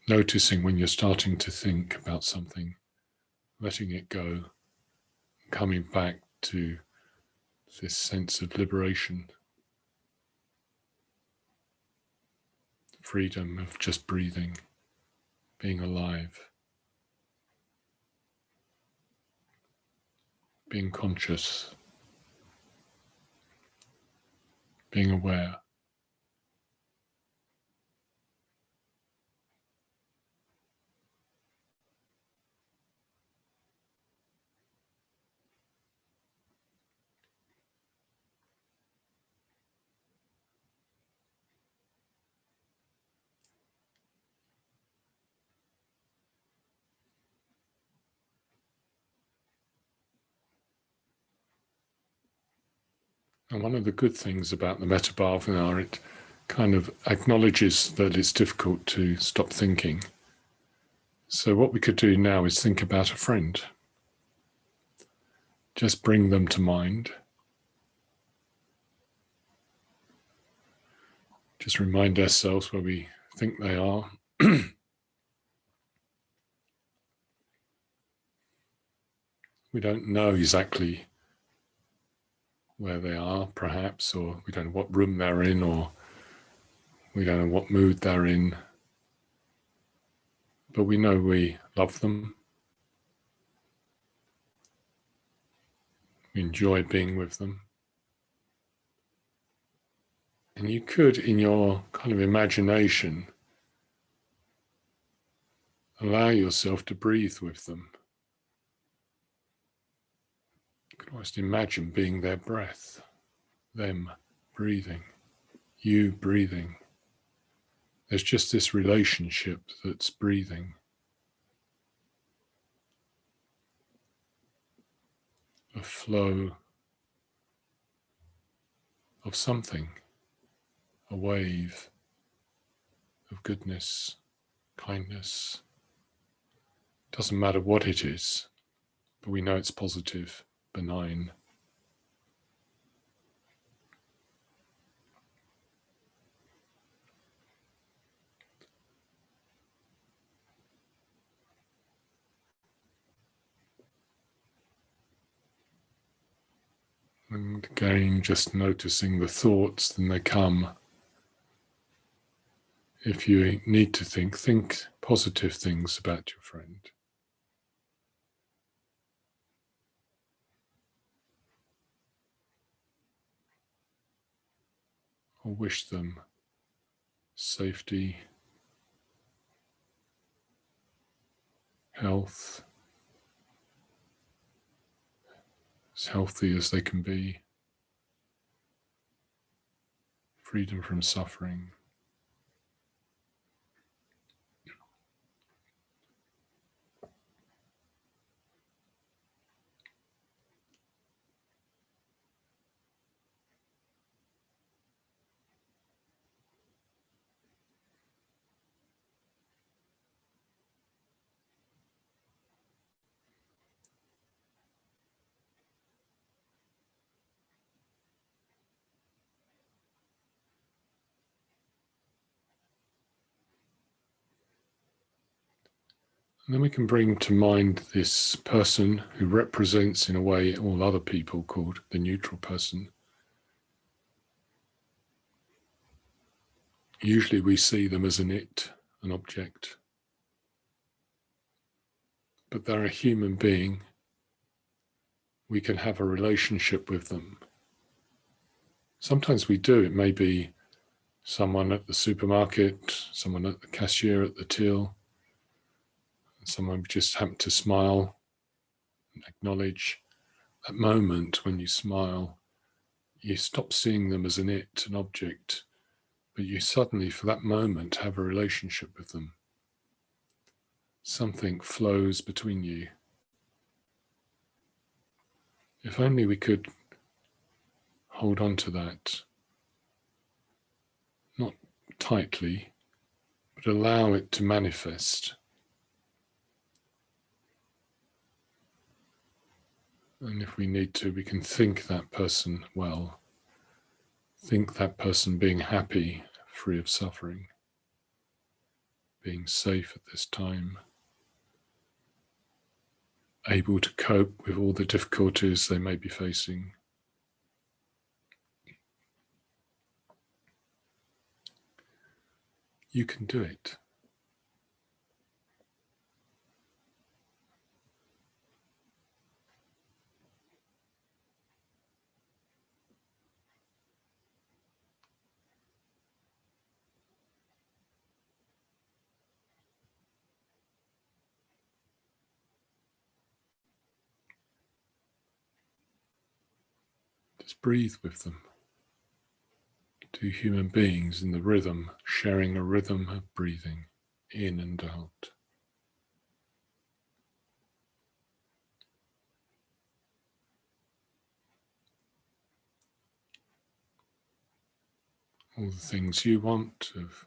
noticing when you're starting to think about something, letting it go, coming back to this sense of liberation, freedom of just breathing, being alive, being conscious, being aware. And one of the good things about the metta bhavana, it kind of acknowledges that it's difficult to stop thinking. So what we could do now is think about a friend. Just bring them to mind. Just remind ourselves where we think they are. We don't know exactly where they are, perhaps, or we don't know what room they're in, or we don't know what mood they're in. But we know we love them. We enjoy being with them. And you could, in your kind of imagination, allow yourself to breathe with them. You could almost imagine being their breath, them breathing, you breathing. There's just this relationship that's breathing. A flow of something, a wave of goodness, kindness. Doesn't matter what it is, but we know it's positive, benign. And again, just noticing the thoughts, then they come. If you need to think positive things about your friend. Or wish them safety, health, as healthy as they can be, freedom from suffering. And then we can bring to mind this person who represents, in a way, all other people, called the neutral person. Usually we see them as an it, an object. But they're a human being. We can have a relationship with them. Sometimes we do. It may be someone at the supermarket, someone at the cashier at the till, someone just happened to smile and acknowledge that moment when you smile. You stop seeing them as an it, an object, but you suddenly, for that moment, have a relationship with them. Something flows between you. If only we could hold on to that, not tightly, but allow it to manifest. And if we need to, we can think that person well. Think that person being happy, free of suffering, being safe at this time, able to cope with all the difficulties they may be facing. You can do it. Just breathe with them. Two human beings in the rhythm, sharing a rhythm of breathing in and out. all the things you want, of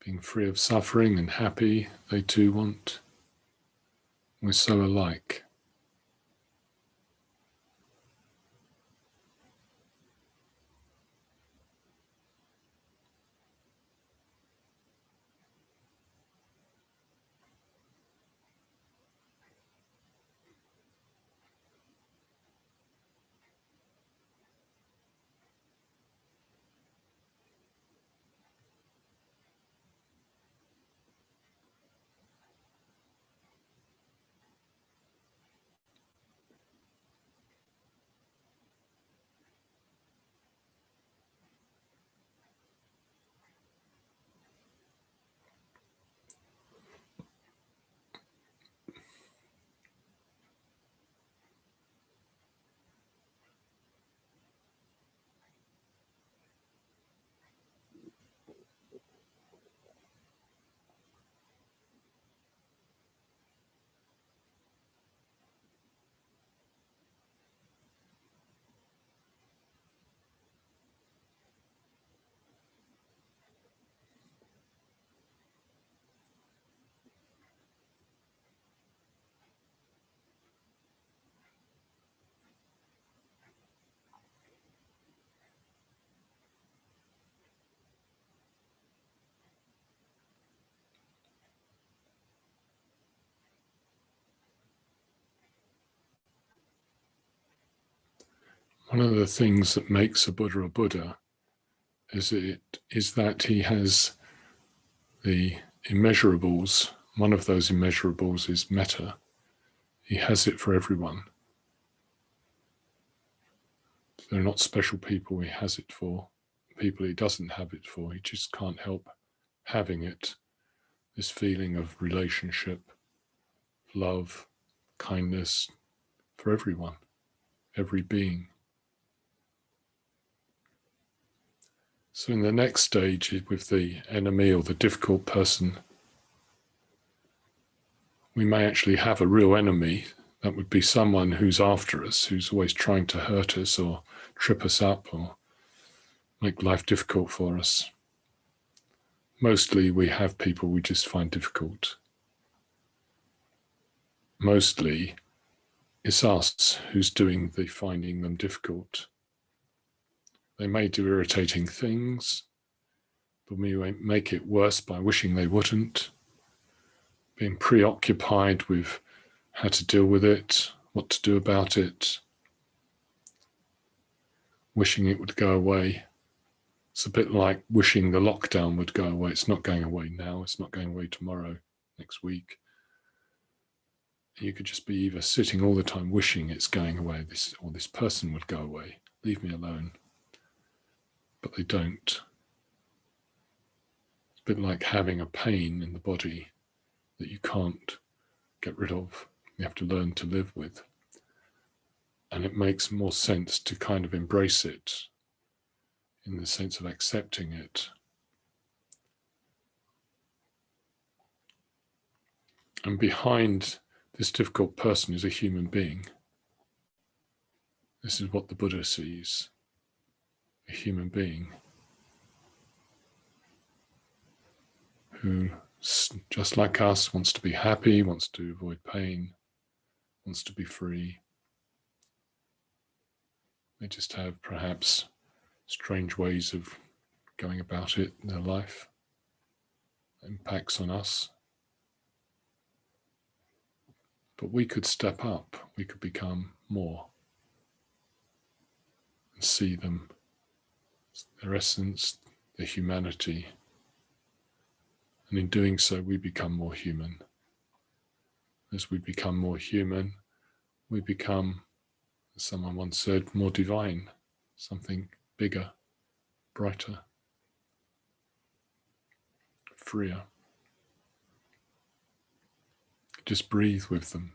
being free of suffering and happy, they too want. We're so alike. One of the things that makes a Buddha a Buddha is that he has the immeasurables. One of those immeasurables is metta. He has it for everyone. They're not special people he has it for. People he doesn't have it for, he just can't help having it. This feeling of relationship, love, kindness for everyone, every being. So in the next stage, with the enemy or the difficult person, we may actually have a real enemy. That would be someone who's after us, who's always trying to hurt us or trip us up or make life difficult for us. Mostly we have people we just find difficult. Mostly it's us who's doing the finding them difficult. They may do irritating things, but we make it worse by wishing they wouldn't, being preoccupied with how to deal with it, what to do about it, wishing it would go away. It's a bit like wishing the lockdown would go away. It's not going away now. It's not going away tomorrow, next week. You could just be either sitting all the time wishing it's going away, this person would go away, leave me alone. But they don't. It's a bit like having a pain in the body that you can't get rid of. You have to learn to live with. And it makes more sense to kind of embrace it in the sense of accepting it. And behind this difficult person is a human being. This is what the Buddha sees, a human being who, just like us, wants to be happy, wants to avoid pain, wants to be free. They just have perhaps strange ways of going about it in their life. It impacts on us. But we could step up, we could become more and see them, their essence, their humanity. And in doing so, we become more human. As we become more human, we become, as someone once said, more divine, something bigger, brighter, freer. Just breathe with them.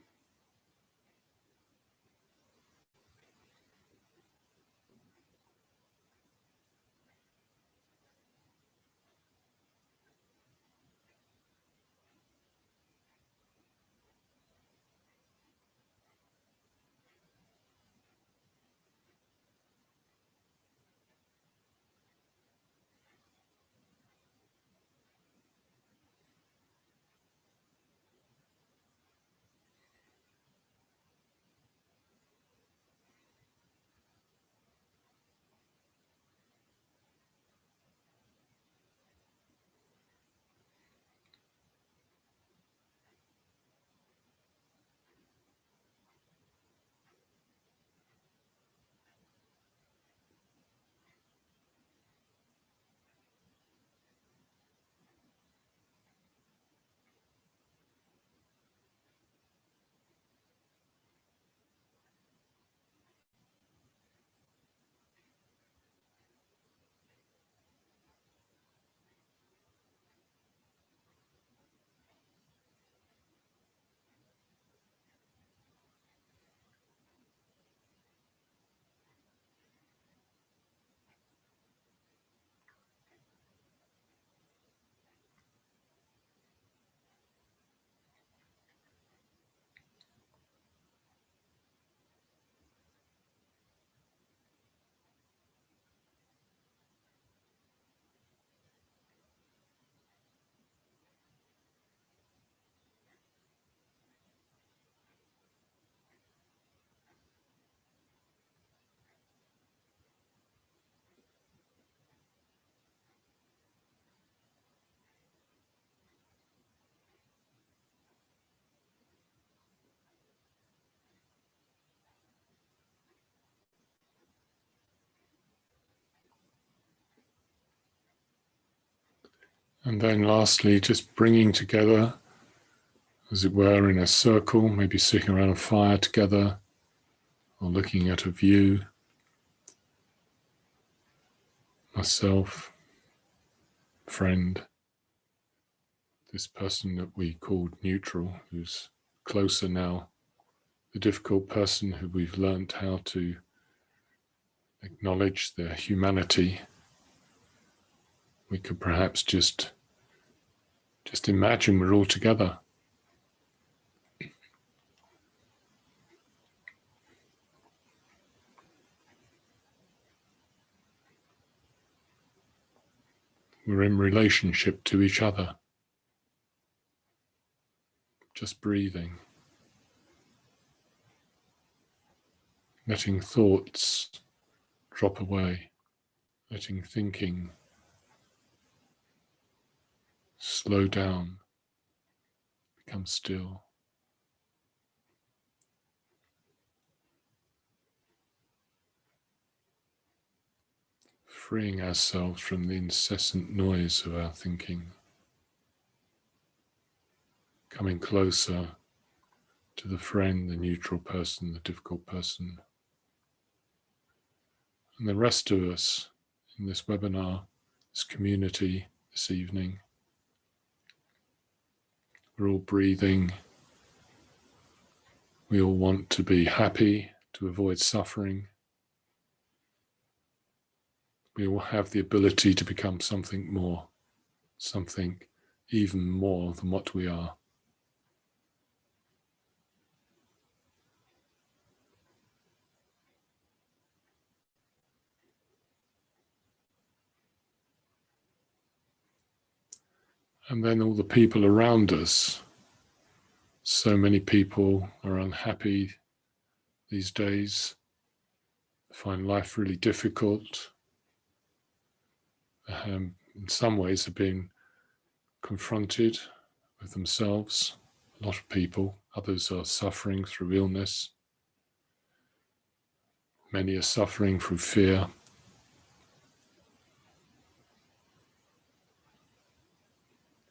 And then lastly, just bringing together, as it were, in a circle, maybe sitting around a fire together or looking at a view. Myself, friend, this person that we called neutral, who's closer now, the difficult person who we've learnt how to acknowledge their humanity. We could perhaps just imagine we're all together. We're in relationship to each other, just breathing, letting thoughts drop away, letting thinking slow down, become still. Freeing ourselves from the incessant noise of our thinking, coming closer to the friend, the neutral person, the difficult person. And the rest of us in this webinar, this community this evening, we're all breathing. We all want to be happy, to avoid suffering. We all have the ability to become something more, something even more than what we are. And then all the people around us, so many people are unhappy these days, find life really difficult, in some ways have been confronted with themselves, a lot of people. Others are suffering through illness. Many are suffering through fear.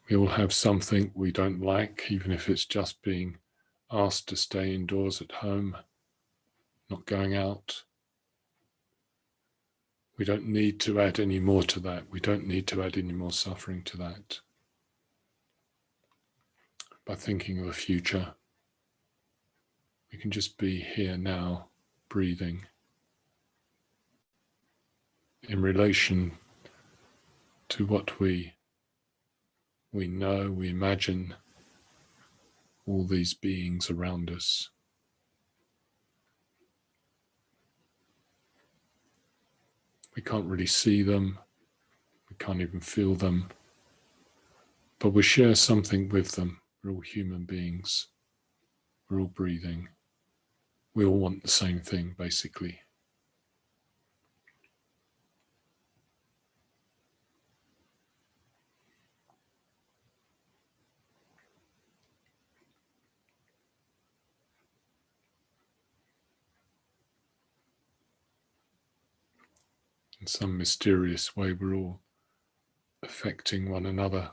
We all have something we don't like, even if it's just being asked to stay indoors at home, not going out. We don't need to add any more to that. We don't need to add any more suffering to that. By thinking of a future, we can just be here now, breathing, in relation to what we know, we imagine all these beings around us. We can't really see them, we can't even feel them, but we share something with them. We're all human beings, we're all breathing. We all want the same thing, basically. In some mysterious way, we're all affecting one another.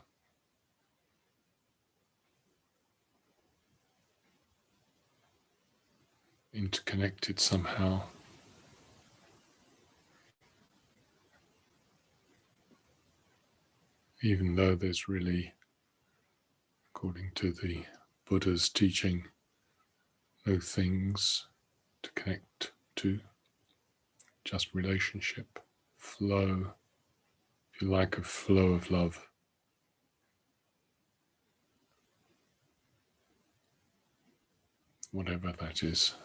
Interconnected somehow. Even though there's really, according to the Buddha's teaching, no things to connect to, just relationship, flow, if you like, a flow of love. Whatever that is.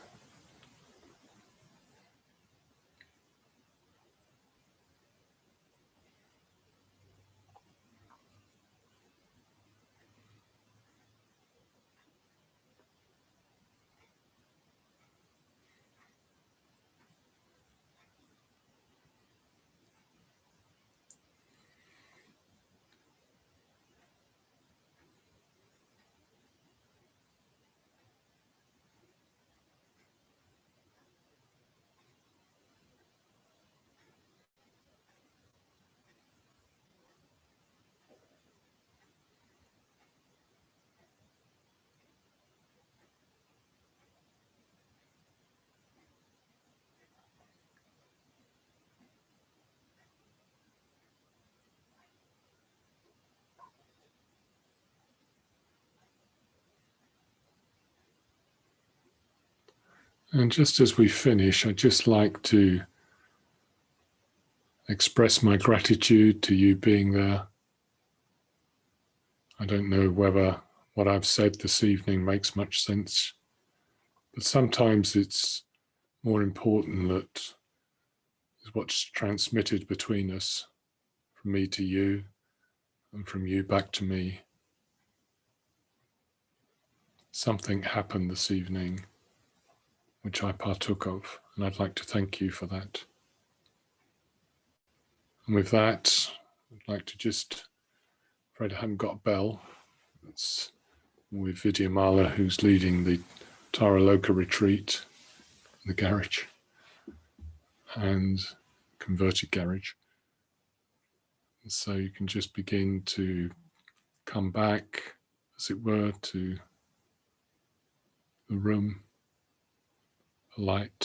And just as we finish, I'd just like to express my gratitude to you being there. I don't know whether what I've said this evening makes much sense, but sometimes it's more important that is what's transmitted between us, from me to you, and from you back to me. Something happened this evening which I partook of, and I'd like to thank you for that. And with that, I'd like to just, afraid I haven't got a bell, it's with Vidyamala, who's leading the Parasympathetic retreat in the garage, and converted garage. And so you can just begin to come back, as it were, to the room, light,